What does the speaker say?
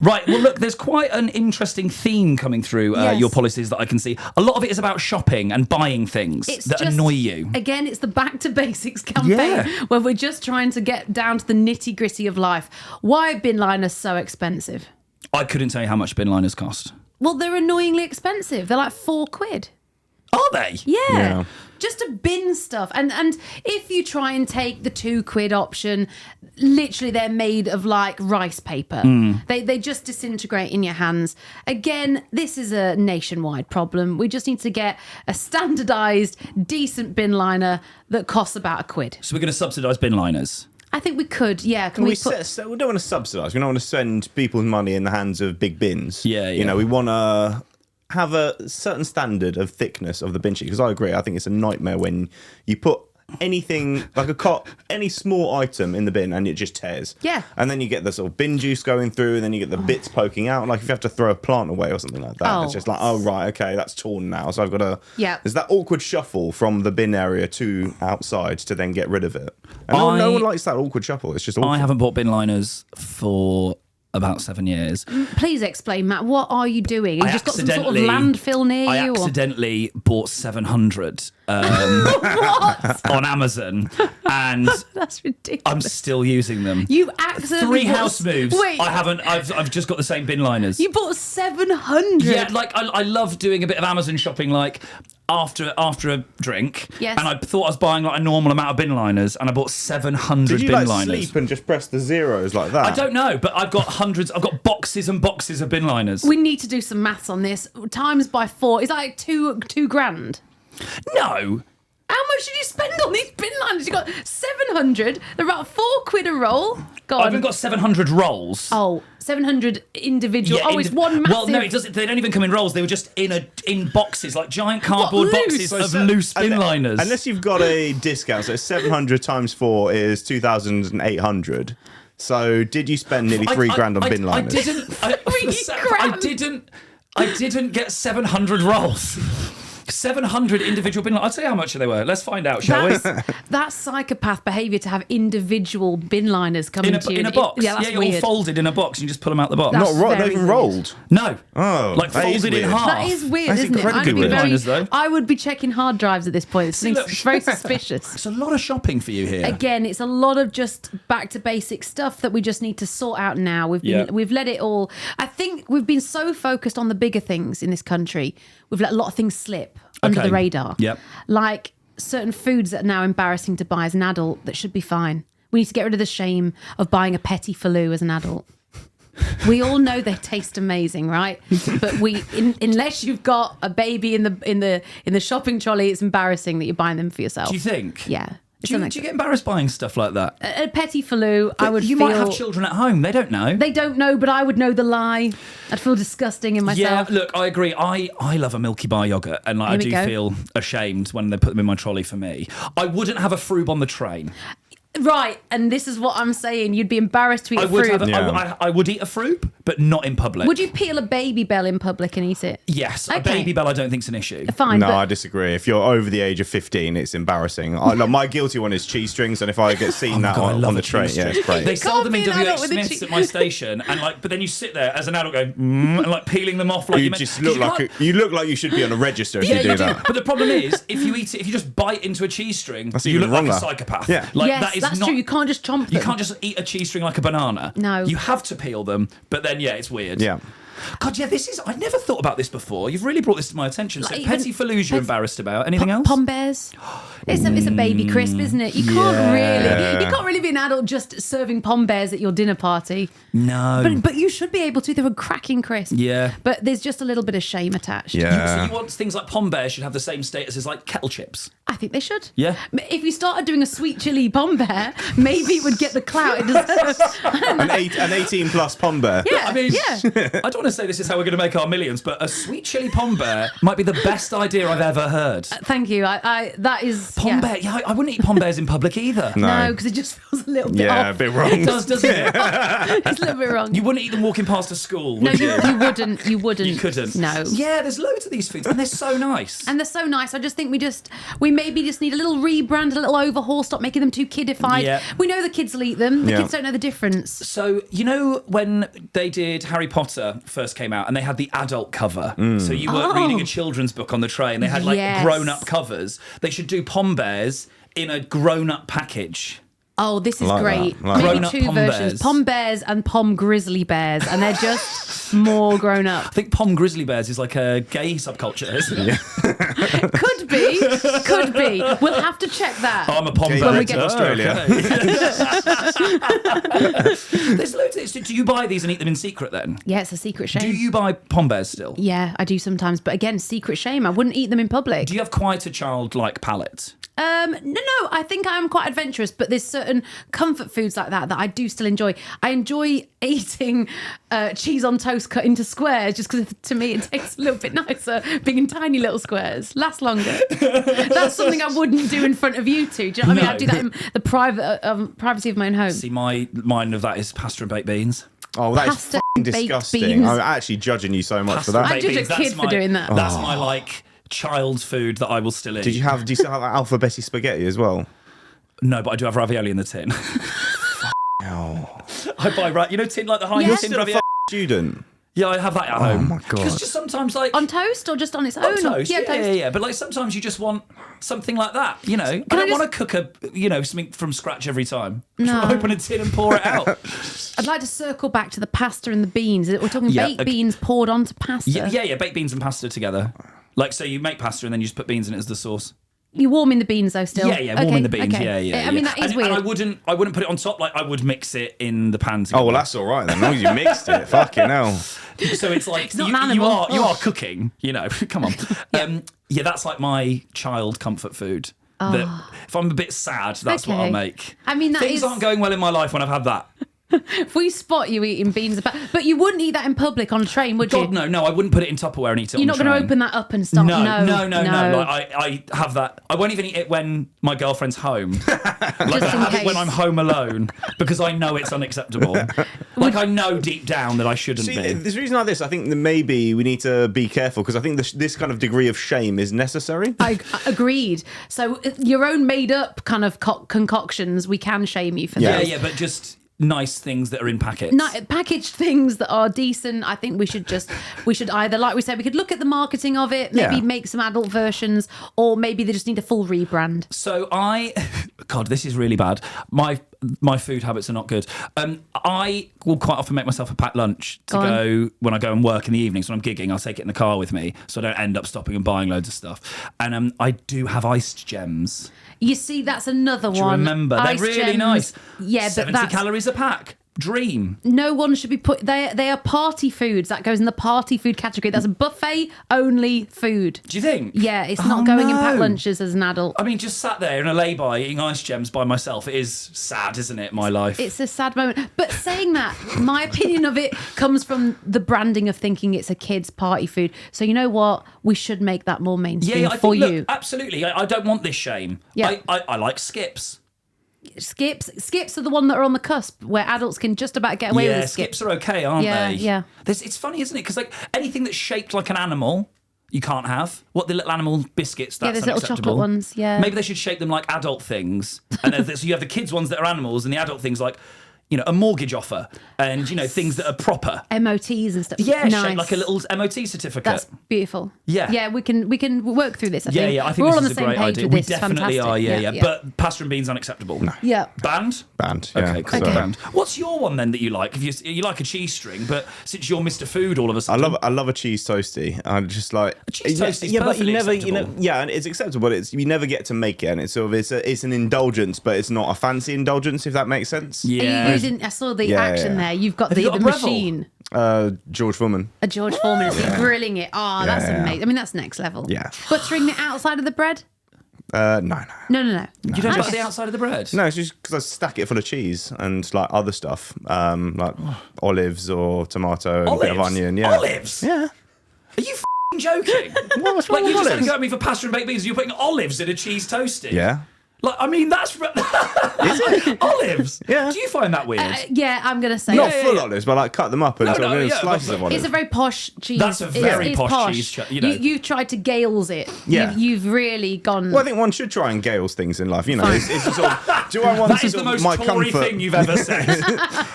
Right, well, look, there's quite an interesting theme coming through your policies that I can see. A lot of it is about shopping and buying things that annoy you. Again, it's the back to basics campaign where we're just trying to get down to the nitty gritty of life. Why are bin liners so expensive? I couldn't tell you how much bin liners cost. Well, they're annoyingly expensive. They're like £4. Are they? Yeah. Just to bin stuff. And if you try and take the £2 option, literally they're made of like rice paper. They just disintegrate in your hands. Again, this is a nationwide problem. We just need to get a standardised, decent bin liner that costs about £1. So we're going to subsidise bin liners? I think we could, yeah. We don't want to subsidise. We don't want to spend people's money in the hands of big bins. Yeah. You know, we want to have a certain standard of thickness of the bin sheet, because I agree, I think it's a nightmare when you put anything like any small item in the bin and it just tears. Yeah. And then you get the sort of bin juice going through, and then you get the bits poking out, like if you have to throw a plant away or something like that. It's just like, oh right, okay, that's torn now, so I've got to there's that awkward shuffle from the bin area to outside to then get rid of it, and no one likes that awkward shuffle. It's just awful. I haven't bought bin liners for about 7 years. Please explain, Matt. What are you doing? You just got some sort of landfill near you? I accidentally bought 700 on Amazon, and that's ridiculous. I'm still using them. You accidentally 3 house moves. Wait, I haven't. I've just got the same bin liners. You bought 700. Yeah, like I love doing a bit of Amazon shopping, like after a drink. Yes. And I thought I was buying like a normal amount of bin liners, and I bought 700 bin liners. Did you sleep and just press the zeros like that? I don't know, but I've got hundreds. I've got boxes and boxes of bin liners. We need to do some maths on this. Times by 4 is like two grand. No. How much did you spend on these bin liners? You got 700. They're about £4 a roll. I haven't got 700 rolls. Oh, 700 individual. It's one massive. Well, no, it doesn't. They don't even come in rolls. They were just in boxes, like giant cardboard boxes of loose bin liners. Unless you've got a discount, so 700 times 4 is 2,800. So did you spend nearly £3,000 on bin liners? I didn't get 700 rolls. 700 individual bin liners. I'll tell you how much they were. Let's find out, shall we? That's psychopath behaviour to have individual bin liners coming to you. In a box. That's you're weird. all folded in a box and you just pull them out the box. That's not even rolled. No. Oh, like folded in half. That is weird, That's isn't it? incredibly weird. I would be checking hard drives at this point. It's very suspicious. It's a lot of shopping for you here. Again, it's a lot of just back to basic stuff that we just need to sort out now. We've let it all. I think we've been so focused on the bigger things in this country. We've let a lot of things slip under the radar. Yep. Like certain foods that are now embarrassing to buy as an adult that should be fine. We need to get rid of the shame of buying a petit falou as an adult. We all know they taste amazing, right? But unless you've got a baby in the shopping trolley, it's embarrassing that you're buying them for yourself. Do you think? Yeah. Do you get embarrassed buying stuff like that? A petit falou, You might have children at home. They don't know. They don't know, but I would know the lie. I'd feel disgusting in myself. Yeah, look, I agree. I love a Milky Bar yogurt, and I do feel ashamed when they put them in my trolley for me. I wouldn't have a froob on the train. Right, and this is what I'm saying. You'd be embarrassed to eat a froob. I would eat a froob, but not in public. Would you peel a Baby Bell in public and eat it? Yes, a Baby Bell I don't think is an issue. Fine. No, I disagree. If you're over the age of 15, it's embarrassing. My guilty one is cheese strings, and if I get seen on the train, yeah, it's great. They sell them in WH Smith's at my station, and but then you sit there as an adult going and peeling them off like you look like you should be on a register if you do that. But the problem is, if you just bite into a cheese string, you look like a psychopath. Yeah, that's true. You can't just chomp them. You can't just eat a cheese string like a banana. No. You have to peel them, but then, it's weird. Yeah. God, I've never thought about this before. You've really brought this to my attention. So petit falous you're embarrassed about. Anything else? Pom bears. It's a baby crisp, isn't it? You can't really be an adult just serving pom bears at your dinner party. No. But you should be able to. They're a cracking crisp. Yeah. But there's just a little bit of shame attached. Yeah. So you want things like pom bears should have the same status as like kettle chips? I think they should. Yeah. If you started doing a sweet chili pom bear, maybe it would get the clout it deserves. An 18 plus pom bear. Yeah. I don't want to say this is how we're going to make our millions, but a sweet chili pom bear might be the best idea I've ever heard. Thank you. That is pom bear. Yeah, I wouldn't eat pom bears in public either. No, because it just feels a little bit off. A bit wrong. It does, doesn't it? It's a little bit wrong. You wouldn't eat them walking past a school, would no, you wouldn't. You couldn't. No. Yeah, there's loads of these foods, and they're so nice. I just think we maybe just need a little rebrand, a little overhaul, stop making them too kidified. Yeah. We know the kids will eat them. The kids don't know the difference. So, when they did Harry Potter first came out and they had the adult cover, so you weren't reading a children's book on the tray and they had grown-up covers, they should do Pom Bears in a grown-up package. Oh, this is great. Maybe two versions. Pom Bears and Pom Grizzly Bears, and they're just more grown up. I think Pom Grizzly Bears is like a gay subculture, isn't it? Could be. We'll have to check that. I'm a Pom Bear when we get to Australia. There's loads of this. Do you buy these and eat them in secret then? Yeah, it's a secret shame. Do you buy Pom Bears still? Yeah, I do sometimes, but again, secret shame. I wouldn't eat them in public. Do you have quite a childlike palate? No, I think I am quite adventurous, but there's certain comfort foods like that I do still enjoy. I enjoy eating cheese on toast cut into squares just because to me it tastes a little bit nicer being in tiny little squares. Lasts longer. That's something I wouldn't do in front of you two. Do you know what I mean? I'd do that in the privacy of my own home. See, mine of that is pasta and baked beans. Oh, that is f***ing disgusting. I'm actually judging you so much for that. I judge a kid for doing that. That's my child's food that I will still eat. Do you still have alphabeti spaghetti as well? No, but I do have ravioli in the tin. I buy tin like the Heinz tin ravioli. Student. Yeah, I have that at home. Oh my god! Because just sometimes on toast or just on its own. On toast, toast. Yeah. But sometimes you just want something like that. I don't want to cook something from scratch every time. I just want to open a tin and pour it out. I'd like to circle back to the pasta and the beans. We're talking baked beans poured onto pasta. Yeah, baked beans and pasta together. So you make pasta and then you just put beans in it as the sauce. You warm in the beans though still? Yeah, warm in the beans. Okay. Yeah. I mean, that is weird. And I wouldn't put it on top. I would mix it in the pan together. Oh, well, that's all right then. As long as you mixed it. Fucking hell. So it's like it's not an animal. You are cooking, come on. That's like my child comfort food. That if I'm a bit sad, that's what I'll make. I mean, things aren't going well in my life when I've had that. If we spot you eating beans, but you wouldn't eat that in public on a train, would you? God, no, I wouldn't put it in Tupperware and eat it. You're not going to open that up and start. No. I have that. I won't even eat it when my girlfriend's home. I have it when I'm home alone because I know it's unacceptable. I know deep down that I shouldn't be. There's a reason like this. I think that maybe we need to be careful because I think this kind of degree of shame is necessary. I agreed. So your own made up kind of concoctions, we can shame you for that. Yeah, but just nice things that are in packets. Packaged things that are decent. I think we should either, like we said, we could look at the marketing of it, maybe make some adult versions, or maybe they just need a full rebrand. So God, this is really bad. My food habits are not good. I will quite often make myself a packed lunch to go when I go and work in the evenings. When I'm gigging, I'll take it in the car with me so I don't end up stopping and buying loads of stuff. And I do have iced gems. You see, that's another one. Do you remember? They're really nice. Yeah, but 70 calories a pack. Dream. No one should be put. They are party foods. That goes in the party food category. That's a buffet only food. Do you think? Yeah, it's not going in packed lunches as an adult. I mean, just sat there in a lay-by eating ice gems by myself. It is sad, isn't it? My life. It's a sad moment. But saying that, my opinion of it comes from the branding of thinking it's a kid's party food. So you know what? We should make that more mainstream for you. Look, absolutely. I don't want this shame. Yeah. I like skips. Skips are the one that are on the cusp where adults can just about get away with a skip. Skips are okay, aren't they? Yeah. It's funny, isn't it? Because anything that's shaped like an animal, you can't have. What, the little animal biscuits? That's there's little chocolate ones. Yeah. Maybe they should shape them like adult things, and so you have the kids ones that are animals, and the adult things like, a mortgage offer and, things that are proper. MOTs and stuff. Yeah, nice. Shaped like a little MOT certificate. That's beautiful. Yeah. Yeah, we can work through this. I think. I think we're this all on is the same a great page idea. with We this. definitely Fantastic. are, yeah. But pasta and beans unacceptable. No. Yeah. Banned? Banned, yeah. Okay, cool. Banned. What's your one then that you like? If you like a cheese string, but since you're Mr. Food all of a sudden. I love a cheese toasty. I just like a cheese toasty. Yeah, but you never, and it's acceptable. But you never get to make it, and it's sort of it's an indulgence, but it's not a fancy indulgence, if that makes sense. Yeah. I saw the action there. You've got the machine. George Foreman. A George Foreman is grilling it. Oh, that's amazing. I mean, that's next level. Yeah. Buttering it outside of the bread? No. No. You don't butter the outside of the bread? No, it's just because I stack it full of cheese and like other stuff, like olives or tomato and a bit of onion. Yeah. Olives? Yeah. Are you joking? What's wrong with you just olives? going to go at me for pasta and baked beans. You're putting olives in a cheese toasty. Yeah. Like, I mean, that's is it olives? Yeah. Do you find that weird? Yeah, I'm gonna say Not it. full olives, but like cut them up and slices of olives. It's a very posh cheese. That's a very it's posh cheese, you know. You've tried to Gales it. Yeah. You've really gone. Well, I think one should try and Gales things in life. You know, it's just sort of, do I want That is the most my Tory comfort? thing you've ever said.